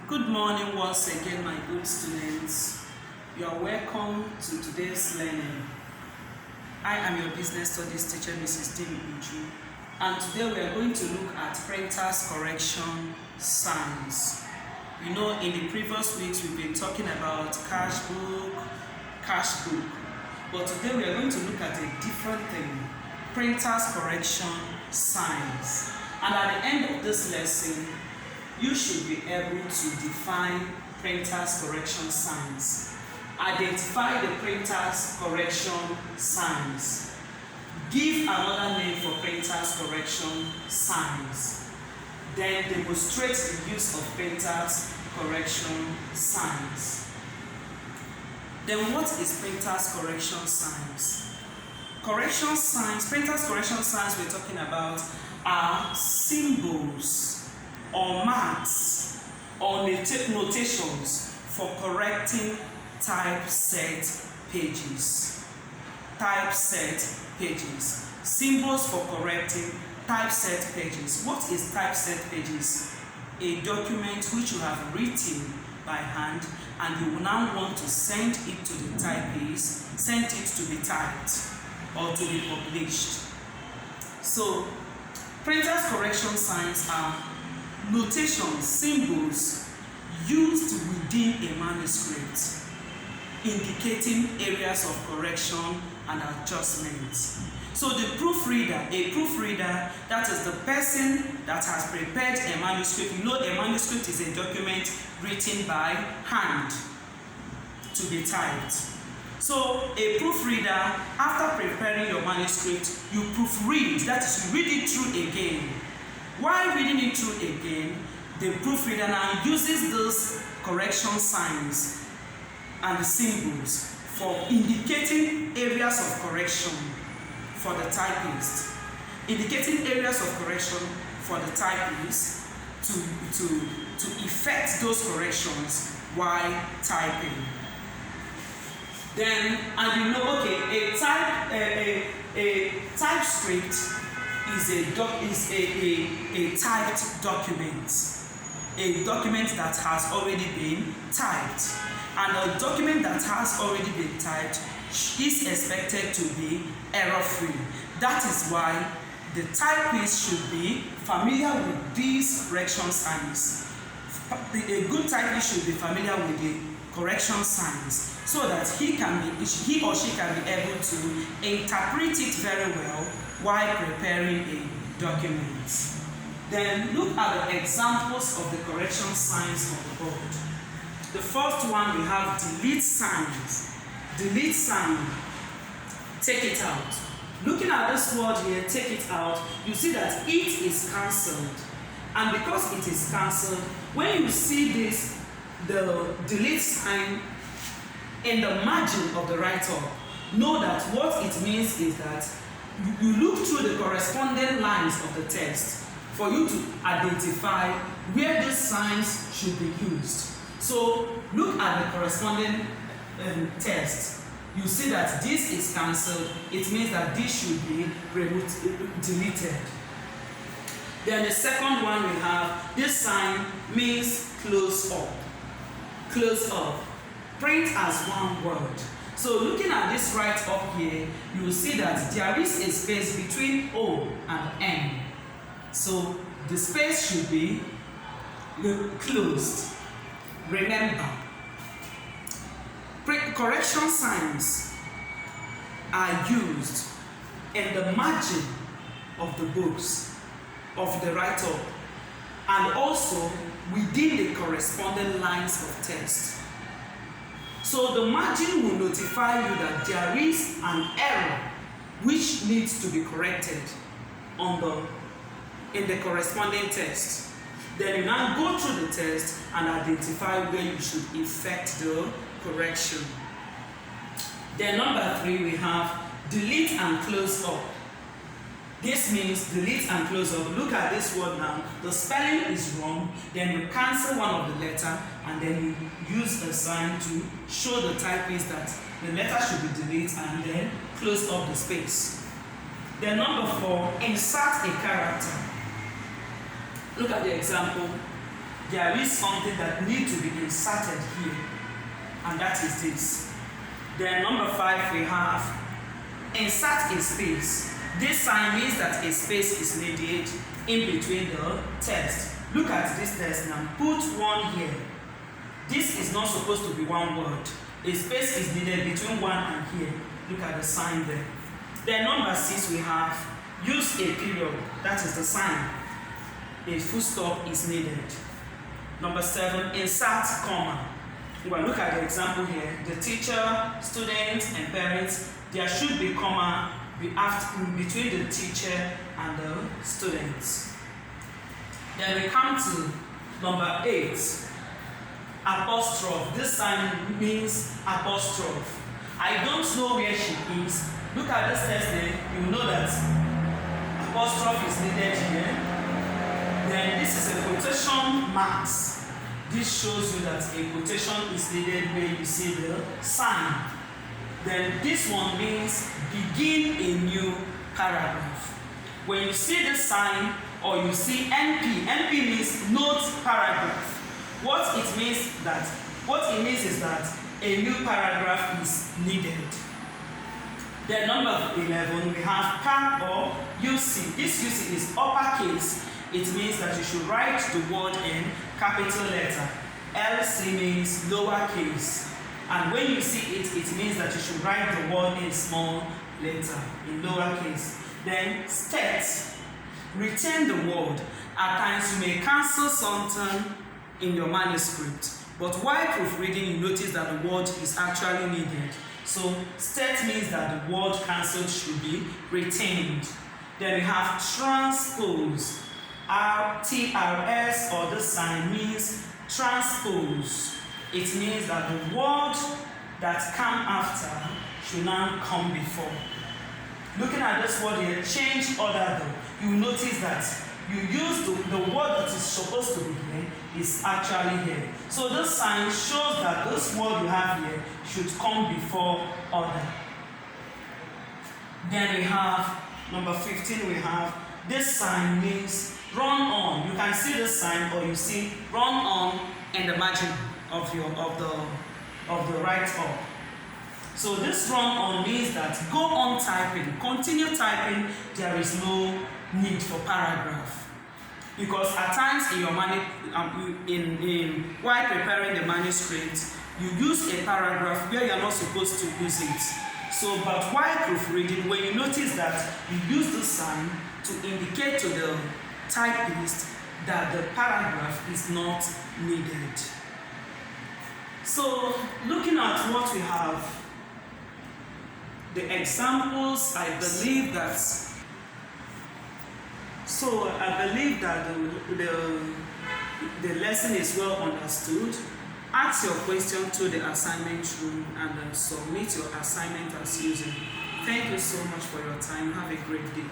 Good morning once again, my good students. You are welcome to today's learning. I am your business studies teacher, Mrs. Dimi Uju, and today we are going to look at printers correction signs. You know, in the previous weeks we've been talking about cash book, but today we are going to look at a different thing: printers correction signs. And at the end of this lesson, you should be able to define printers correction signs. Identify the printers correction signs. Give another name for printers correction signs. Then demonstrate the use of printers correction signs. Then what is printers correction signs? Correction signs, printers correction signs we're talking about are symbols or marks or notations for correcting typeset pages. Typeset pages. Symbols for correcting typeset pages. What is typeset pages? A document which you have written by hand and you will now want to send it to the typist, send it to be typed or to be published. So, printers correction signs are notations, symbols used within a manuscript, indicating areas of correction and adjustment. So the proofreader, a proofreader, that is the person that has prepared a manuscript. You know, a manuscript is a document written by hand to be typed. So a proofreader, after preparing your manuscript, you proofread, that is, you read it through again. While reading it through again, the proofreader now uses those correction signs and the symbols for indicating areas of correction for the typist. Indicating areas of correction for the typist to effect those corrections while typing. Then, and you know, okay, a typescript is a typed document, a document that has already been typed, and a document that has already been typed is expected to be error-free. That is why the typist should be familiar with these correction signs. A good typist should be familiar with the correction signs so that he or she can be able to interpret it very well while preparing a document. Then look at the examples of the correction signs on the board. The first one, we have delete signs. Delete sign, take it out. Looking at this word here, take it out, you see that it is cancelled. And because it is cancelled, when you see this, the delete sign in the margin of the write-up, know that what it means is that you look through the corresponding lines of the text for you to identify where these signs should be used. So look at the corresponding text. You see that this is cancelled. It means that this should be deleted. Then the second one we have, this sign means close up. Close up. Print as one word. So looking at this right up here, you will see that there is a space between O and N. So the space should be closed. Remember, correction signs are used in the margin of the books, of the write-up, and also within the corresponding lines of text. So the margin will notify you that there is an error which needs to be corrected in the corresponding text. Then you now go through the text and identify where you should effect the correction. Then number 3, we have delete and close up. This means delete and close up. Look at this word now. The spelling is wrong. Then you cancel one of the letter and then you use a sign to show the typist that the letter should be deleted and then close up the space. Then number 4, insert a character. Look at the example. there is something that needs to be inserted here, and that is this. Then number 5, we have insert a space. This sign means that a space is needed in between the text. Look at this text now. Put one here. This is not supposed to be one word. A space is needed between one and here. Look at the sign there. Then number 6, we have use a period. That is the sign. A full stop is needed. Number 7, insert comma. Well, look at the example here. The teacher, students, and parents, there should be comma between the teacher and the students. Then we come to number 8, apostrophe. This sign means apostrophe. I don't know where she is. Look at this text there. You know that apostrophe is needed here. Then this is a quotation marks. This shows you that a quotation is needed where you see the sign. Then this one means begin a new paragraph. When you see the sign or you see NP means note paragraph. What it means is that a new paragraph is needed. Then number 11, we have cap or UC. This UC is uppercase. It means that you should write the word in capital letter. LC means lowercase. And when you see it, it means that you should write the word in small letter, in lowercase. Then state. Retain the word. At times you may cancel something in your manuscript. But while proofreading, you notice that the word is actually needed. So state means that the word cancelled should be retained. Then we have transpose. TRS or this sign means transpose. It means that the word that come after should now come before. Looking at this word here, change order though, you notice that you use the word that is supposed to be here is actually here. So this sign shows that this word you have here should come before order. Then we have number 15, we have this sign means run on. You can see this sign or you see run on in the margin of the right up. So this run on means that go on typing, continue typing. There is no need for paragraph. Because at times in your while preparing the manuscript, you use a paragraph where you are not supposed to use it. So, but while proofreading, when you notice that you use this sign to indicate to the typist that the paragraph is not needed. So, looking at what we have, the examples, I believe that the lesson is well understood. Ask your question to the assignment room and submit your assignment as usual. Thank you so much for your time. Have a great day.